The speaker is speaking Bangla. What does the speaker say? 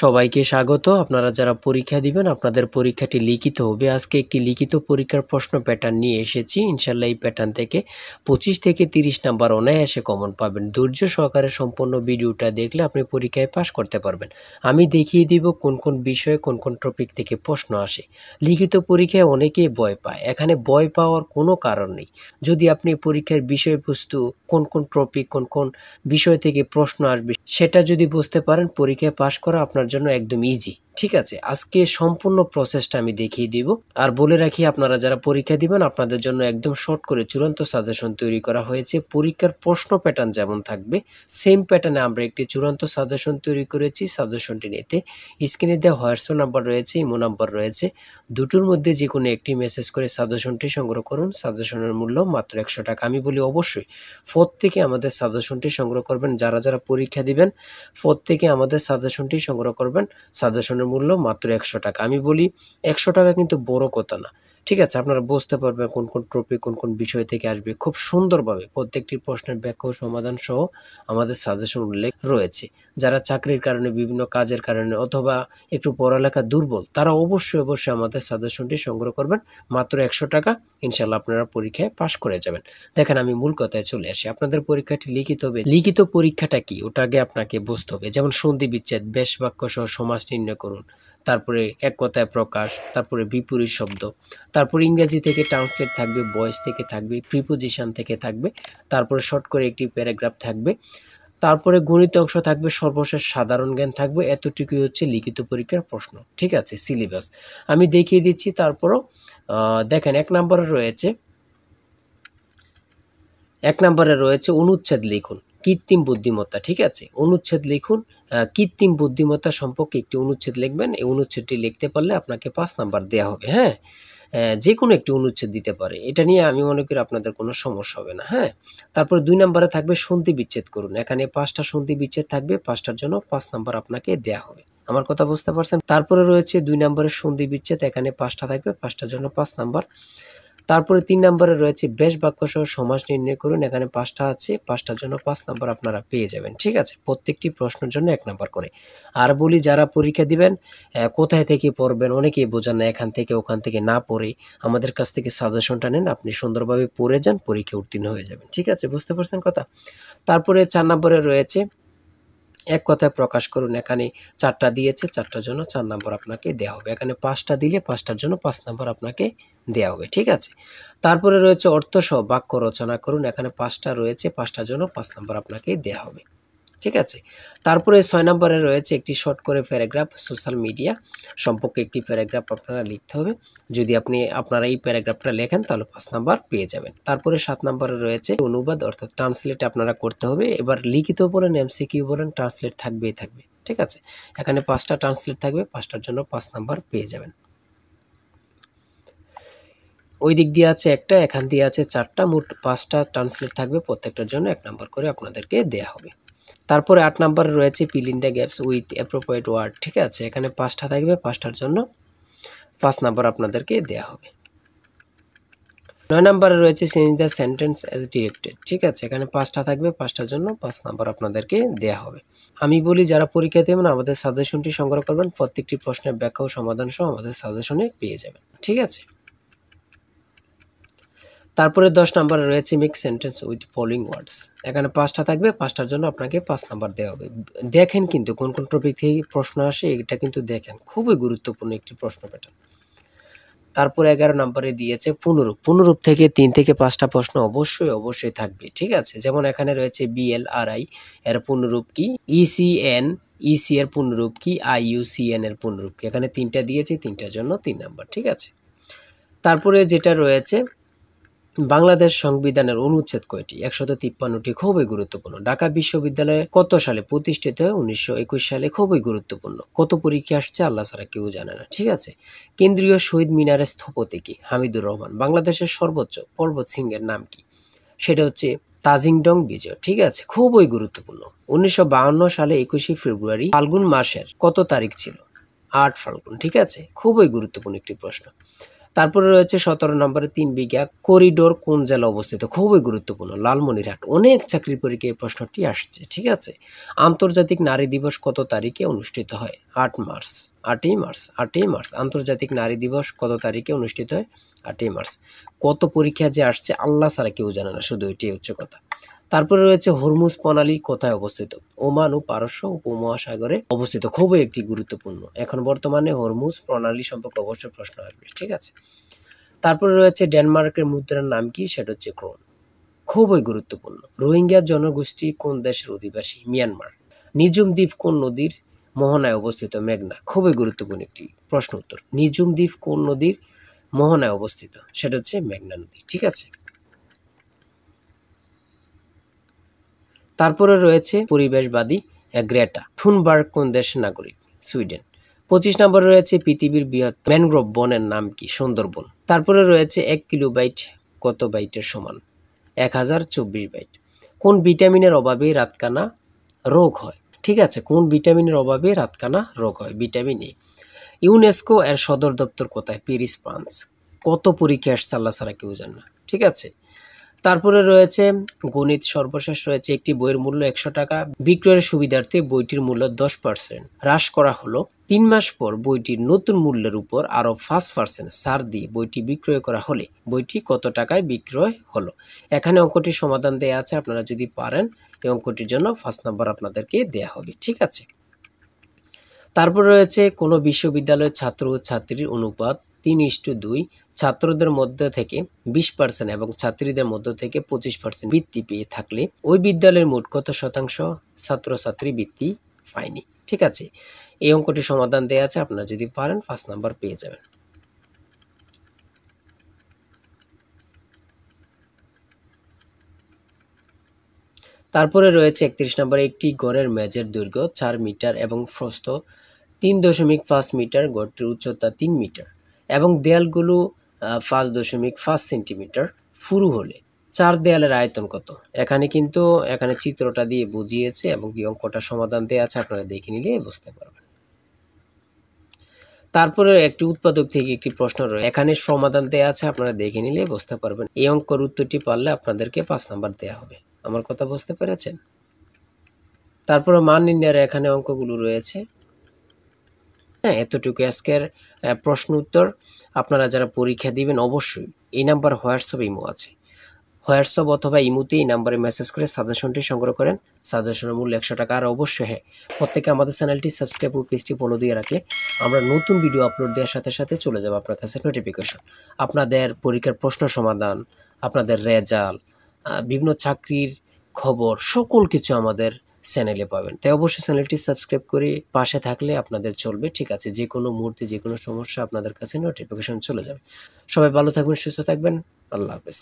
সবাইকে স্বাগত। আপনারা যারা পরীক্ষা দিবেন আপনাদের পরীক্ষাটি লিখিত হবে। আজকে একটি লিখিত পরীক্ষার প্রশ্ন প্যাটার্ন নিয়ে এসেছি। ইনশাল্লাহ এই প্যাটার্ন থেকে 25 থেকে 30 নাম্বার অনায়াসে কমন পাবেন। ধৈর্য সহকারে সম্পূর্ণ ভিডিওটা দেখলে আপনি পরীক্ষায় পাস করতে পারবেন। আমি দেখিয়ে দিব কোন কোন বিষয়ে কোন কোন টপিক থেকে প্রশ্ন আসে। লিখিত পরীক্ষায় অনেকেই ভয় পায়, এখানে ভয় পাওয়ার কোনো কারণ নেই। যদি আপনি পরীক্ষার বিষয়বস্তু কোন কোন টপিক কোন কোন বিষয় থেকে প্রশ্ন আসবে সেটা যদি বুঝতে পারেন, পরীক্ষায় পাস করা আপনার জন্য একদম ইজি। ঠিক আছে, আজকে সম্পূর্ণ প্রসেসটা আমি দেখিয়ে দিব। আর বলে রাখি, আপনারা যারা পরীক্ষা দিবেন আপনাদের জন্য একদম শর্ট করে চূড়ান্ত সাজেশন তৈরি করা হয়েছে। পরীক্ষার প্রশ্ন প্যাটার্ন যেমন থাকবে সেম প্যাটার্নে আমরা একটি চূড়ান্ত সাজেশন তৈরি করেছি। সাজেশনটি নিতে স্ক্রিনে দেওয়া হোয়াটসঅ্যাপ নাম্বার রয়েছে, ইমো নাম্বার রয়েছে, দুটোর মধ্যে যে কোনো একটি মেসেজ করে সাজেশনটি সংগ্রহ করুন। সাজেশনের মূল্য মাত্র 100 টাকা। আমি বলি অবশ্যই প্রত্যেকে আমাদের সাজেশনটি সংগ্রহ করবেন। যারা যারা পরীক্ষা দিবেন প্রত্যেকে আমাদের সাজেশনটি সংগ্রহ করবেন। সাজেশনের মূল্য মাত্র 100 টাকা। আমি বলি 100 টাকা কিন্তু বড় কথা না। ঠিক আছে, আপনারা বুঝতে পারবেন কোন কোন টপিক কোন কোন বিষয় থেকে আসবে। খুব সুন্দরভাবে প্রত্যেকটি প্রশ্নের ব্যাখ্যা ও সমাধান সহ আমাদের সাজেশন উল্লেখ রয়েছে। যারা চাকরির কারণে, বিভিন্ন কাজের কারণে অথবা একটু পড়ালেখা দুর্বল, তারা অবশ্যই আমাদের সাজেশনটি সংগ্রহ করবেন। মাত্র 100 টাকা। ইনশাল্লাহ আপনারা পরীক্ষায় পাশ করে যাবেন। দেখেন, আমি মূল কথায় চলে আসি। আপনাদের পরীক্ষাটি লিখিত হবে। লিখিত পরীক্ষাটা কি ওটা আগে আপনাকে বুঝতে হবে। যেমন সন্ধি বিচ্ছেদ, বেশ বাক্য সহ সমাস নির্ণয় করুন, তারপরে এক কথায় প্রকাশ, তারপরে বিপরীত শব্দ, তারপরে ইংরেজি থেকে ট্রান্সলেট থাকবে, ভয়েস থেকে থাকবে, প্রিপোজিশন থেকে থাকবে, তারপরে শর্ট করে একটি প্যারাগ্রাফ থাকবে, তারপরে গণিত অংশ থাকবে, সর্বশেষ সাধারণ জ্ঞান থাকবে। এতটুকুই হচ্ছে লিখিত পরীক্ষার প্রশ্ন। ঠিক আছে, সিলেবাস আমি দেখিয়ে দিচ্ছি। তারপরও দেখেন, এক নম্বরে রয়েছে অনুচ্ছেদ লিখুন, কৃত্রিম বুদ্ধিমত্তা। ঠিক আছে, অনুচ্ছেদ লিখুন, কৃত্রিম বুদ্ধিমত্তা সম্পর্কে একটি অনুচ্ছেদ লিখবেন। এই অনুচ্ছেদটি লিখতে পারলে আপনাকে 5 নাম্বার দেওয়া হবে। হ্যাঁ, যে কোনো একটি অনুচ্ছেদ দিতে পারে, এটা নিয়ে আমি মনে করি আপনাদের কোনো সমস্যা হবে না। হ্যাঁ, তারপর 2 নম্বরে থাকবে সন্ধি বিচ্ছেদ করুন। এখানে 5টা সন্ধি বিচ্ছেদ থাকবে, 5টার জন্য 5 নাম্বার আপনাকে দেওয়া হবে। আমার কথা বুঝতে পারছেন? তারপরে রয়েছে 2 নম্বরের সন্ধি বিচ্ছেদ, এখানে 5টা থাকবে, 5টার জন্য 5 নাম্বার। তারপরে 3 নম্বরে রয়েছে বেশ বাক্য সহ সমাস নির্ণয় করুন। এখানে 5টা আছে, 5টার জন্য 5 নাম্বার আপনারা পেয়ে যাবেন। ঠিক আছে, প্রত্যেকটি প্রশ্নের জন্য 1 নাম্বার করে। আর বলি, যারা পরীক্ষা দিবেন কোথায় থেকে পড়বেন, অনেকেই বোঝেন না। এখান থেকে ওখান থেকে না পড়ে আমাদের কাছ থেকে সাজেশনটা নেন, আপনি সুন্দরভাবে পড়ে যান, পরীক্ষা উত্তীর্ণ হয়ে যাবেন। ঠিক আছে, বুঝতে পারছেন কথা? তারপরে 4 নম্বরে রয়েছে এক কথায় প্রকাশ করুন। এখানে 4টা দিয়েছে, 4টার জন্য 4 নাম্বার আপনাকে দেওয়া হবে। এখানে 5টা দিলে 5টার জন্য 5 নাম্বার আপনাকে দেওয়া হবে। ঠিক আছে, তারপরে রয়েছে অর্থসহ বাক্য রচনা করুন। এখানে 5টা রয়েছে, 5টার জন্য 5 নাম্বার আপনাকে দেওয়া হবে। ঠিক আছে, তারপরে 6 নম্বরে রয়েছে একটি শর্ট করে প্যারাগ্রাফ, সোশ্যাল মিডিয়া সম্পর্কে একটি প্যারাগ্রাফ আপনারা লিখতে হবে। যদি আপনারা এই প্যারাগ্রাফটা লেখেন তাহলে 5 নাম্বার পেয়ে যাবেন। তারপরে 7 নম্বরে রয়েছে অনুবাদ অর্থাৎ ট্রান্সলেট আপনারা করতে হবে। এবার লিখিত বলেন, এমসিকিউ বলেন, ট্রান্সলেট থাকবেই থাকবে। ঠিক আছে, এখানে 5টা ট্রান্সলেট থাকবে, 5টার জন্য 5 নাম্বার পেয়ে যাবেন। ওই দিক দিয়ে আছে একটা, এখান দিয়ে আছে 4টা, মোট 5টা ট্রান্সলেট থাকবে, প্রত্যেকটার জন্য 1 নাম্বার করে আপনাদেরকে দেয়া হবে। তারপরে 8 নম্বরে রয়েছে fill in the gaps with appropriate word. ঠিক আছে, এখানে 5টা থাকবে, 5টার জন্য 5 নাম্বার আপনাদেরকে দেয়া হবে। 9 নম্বরে রয়েছে change the sentence as directed. ঠিক আছে, এখানে 5টা থাকবে, 5টার জন্য 5 নাম্বার আপনাদেরকে দেয়া হবে। আমি বলি, যারা পরীক্ষা দেবেন আমাদের সাজেশনটি সংগ্রহ করবেন। প্রত্যেকটি প্রশ্নের ব্যাখ্যা ও সমাধান সহ আমাদের সাজেশনে পেয়ে যাবেন। ঠিক আছে, তারপরে 10 নম্বরে রয়েছে মেক সেন্টেন্স উইথ ফলোইং ওয়ার্ডস। এখানে 5টা থাকবে, 5টার জন্য আপনাকে 5 নাম্বার দেওয়া হবে। দেখেন কিন্তু কোন কোন টপিক থেকে প্রশ্ন আসে, এটা কিন্তু দেখেন, খুবই গুরুত্বপূর্ণ একটি প্রশ্ন প্যাটার্ন। তারপরে 11 নম্বরে দিয়েছে পুনরূপ। পুনরূপ থেকে 3 থেকে 5টা প্রশ্ন অবশ্যই থাকবে। ঠিক আছে, যেমন এখানে রয়েছে BLRI এর পুনরূপ কি, ECN EC এর পুনরূপ কি, IUCN এর পুনরূপ কি। এখানে 3টা দিয়েছে, 3টার জন্য 3 নাম্বার। ঠিক আছে, তারপরে যেটা রয়েছে বাংলাদেশ সংবিধানের অনুচ্ছেদ কয়টি? 153টি। খুবই গুরুত্বপূর্ণ। ঢাকা বিশ্ববিদ্যালয় কত সালে প্রতিষ্ঠিত হয়? 1921 সালে। খুবই গুরুত্বপূর্ণ। কত পরীক্ষা আসছে আল্লাহ ছাড়া কেউ জানে না। ঠিক আছে, কেন্দ্রীয় শহীদ মিনারের স্থপতি কি? হামিদুর রহমান। বাংলাদেশের সর্বোচ্চ পর্বত শৃঙ্গের নাম কি? সেটা হচ্ছে তাজিংডং বিজয়। ঠিক আছে, খুবই গুরুত্বপূর্ণ। 1952 সালে 21শে ফেব্রুয়ারি ফাল্গুন মাসের কত তারিখ ছিল? 8 ফাল্গুন। ঠিক আছে, খুবই গুরুত্বপূর্ণ একটি প্রশ্ন। তারপরে রয়েছে 17 নম্বরে 3 বিঘা করিডোর কোন জেলা অবস্থিত? খুবই গুরুত্বপূর্ণ, লালমনিরহাট। অনেক চাকরি পরীক্ষায় এই প্রশ্নটি আসছে, ঠিক আছে। আন্তর্জাতিক নারী দিবস কত তারিখে অনুষ্ঠিত হয়? 8 মার্চ। 8ই মার্চ। আন্তর্জাতিক নারী দিবস কত তারিখে অনুষ্ঠিত হয়? 8ই মার্চ। কত পরীক্ষা যে আসছে আল্লাহ ছাড়া কেউ জানে না, শুধু এটাই হচ্ছে কথা। তারপরে রয়েছে হরমুজ প্রণালী কোথায় অবস্থিত? ওমান ও পারস্য উপমহাসাগরে অবস্থিত। খুবই একটি গুরুত্বপূর্ণ। এখন বর্তমানে হরমুজ প্রণালী সম্পর্কে অবশ্যই প্রশ্ন আসবে, ঠিক আছে। তারপরে রয়েছে ডেনমার্কের মুদ্রার নাম কি? সেটা হচ্ছে ক্রোন। খুবই গুরুত্বপূর্ণ। রোহিঙ্গা জনগোষ্ঠী কোন দেশের অধিবাসী? মিয়ানমার। নিঝুম দ্বীপ কোন নদীর মোহনায় অবস্থিত? মেঘনা। খুবই গুরুত্বপূর্ণ একটি প্রশ্ন উত্তর। নিঝুম দ্বীপ কোন নদীর মোহনায় অবস্থিত? সেটা হচ্ছে মেঘনা নদী, ঠিক আছে। তারপরে রয়েছে পরিবেশবাদী গ্রেটা থুনবার্গ কোন দেশের নাগরিক? সুইডেন। 25 নম্বরে রয়েছে পৃথিবীর বৃহৎ ম্যানগ্রোভ বনের নাম কি? সুন্দরবন। তারপরে রয়েছে 1 কিলোবাইট কত বাইটের সমান? 1024 বাইট। কোন ভিটামিনের অভাবে রাতকানা রোগ হয়? ঠিক আছে, কোন ভিটামিনের অভাবে রাতকানা রোগ হয়? Vitamin A. ইউনেস্কো এর সদর দপ্তর কোথায়? Paris, France. কত পরীক্ষা আসছে আল্লাহ ছাড়া কেউ জানে না, ঠিক আছে। তারপরে রয়েছে গণিত। সর্বশেষ রয়েছে একটি বইয়ের মূল্য 100 টাকা বিক্রয়ের সুবিধার্থে বইটির মূল্য 10% হ্রাস করা হলো। 3 মাস পর বইটির নতুন মূল্যের উপর আরও 5% ছাড় দিয়ে বইটি বিক্রয় করা হলে বইটি কত টাকায় বিক্রয় হলো? এখানে অঙ্কটির সমাধান দেয়া আছে, আপনারা যদি পারেন এই অঙ্কটির জন্য 5 নাম্বার আপনাদেরকে দেয়া হবে, ঠিক আছে। তারপর রয়েছে কোনো বিশ্ববিদ্যালয়ের ছাত্র ও ছাত্রীর অনুপাত 3:2, ছাত্রদের মধ্যে থেকে 20% এবং ছাত্রীদের মধ্য থেকে 25% বৃত্তি পেয়ে থাকলে ওই বিদ্যালয়ের মোট কত শতাংশ ছাত্রছাত্রী বৃত্তি পায়নি? ঠিক আছে, এই অঙ্কটির সমাধান দেওয়া আছে, আপনারা যদি পারেন 5 নাম্বার পেয়ে যাবেন। তারপরে রয়েছে 31 নম্বরে একটি গড়ের মেঝের দৈর্ঘ্য 4 মিটার এবং প্রস্থ 3.5 মিটার, গড়টির উচ্চতা 3 মিটার এবং দেয়ালগুলো 5.5 সেন্টিমিটার পুরু হলে 4 দেয়ালের আয়তন কত? এখানে চিত্রটা দিয়ে বুঝিয়েছে এবং কি অঙ্কটা সমাধান দেওয়া আছে, আপনারা দেখে নিলে বুঝতে পারবেন। তারপরে একটি উৎপাদক থেকে একটি প্রশ্ন রয়েছে, এখানে সমাধান দেওয়া আছে, আপনারা দেখে নিলে বুঝতে পারবেন। এই অঙ্কের উত্তরটি পারলে আপনাদেরকে 5 নাম্বার দেওয়া হবে। আমার কথা বুঝতে পেরেছেন? তারপরে মান নির্ণয়ের এখানে অঙ্কগুলো রয়েছে। হ্যাঁ, এতটুকু আজকের প্রশ্ন উত্তর। আপনারা যারা পরীক্ষা দিবেন অবশ্যই এই নাম্বার হোয়াটসঅ্যাপ ইমো আছে, হোয়াটসঅ্যাপ অথবা ইমোতে এই নাম্বারে মেসেজ করে সাজেশনটি সংগ্রহ করেন। সাজেশনের মূল্য 100 টাকা। আর অবশ্যই হ্যাঁ, প্রত্যেকে আমাদের চ্যানেলটি সাবস্ক্রাইব ও পেজটি ফলো দিয়ে রাখলে আমরা নতুন ভিডিও আপলোড দেওয়ার সাথে সাথে চলে যাবে আপনার কাছে নোটিফিকেশন। আপনাদের পরীক্ষার প্রশ্ন সমাধান, আপনাদের রেজাল্ট, বিভিন্ন চাকরির খবর, সকল কিছু আমাদের চ্যানেলে পাবেন। তাই অবশ্যই চ্যানেলটি সাবস্ক্রাইব করে পাশে থাকলে আপনাদের চলবে, ঠিক আছে। যে কোনো মুহূর্তে যে কোনো সমস্যা আপনাদের কাছে নোটিফিকেশন চলে যাবে। সবাই ভালো থাকবেন, সুস্থ থাকবেন। আল্লাহ হাফেজ।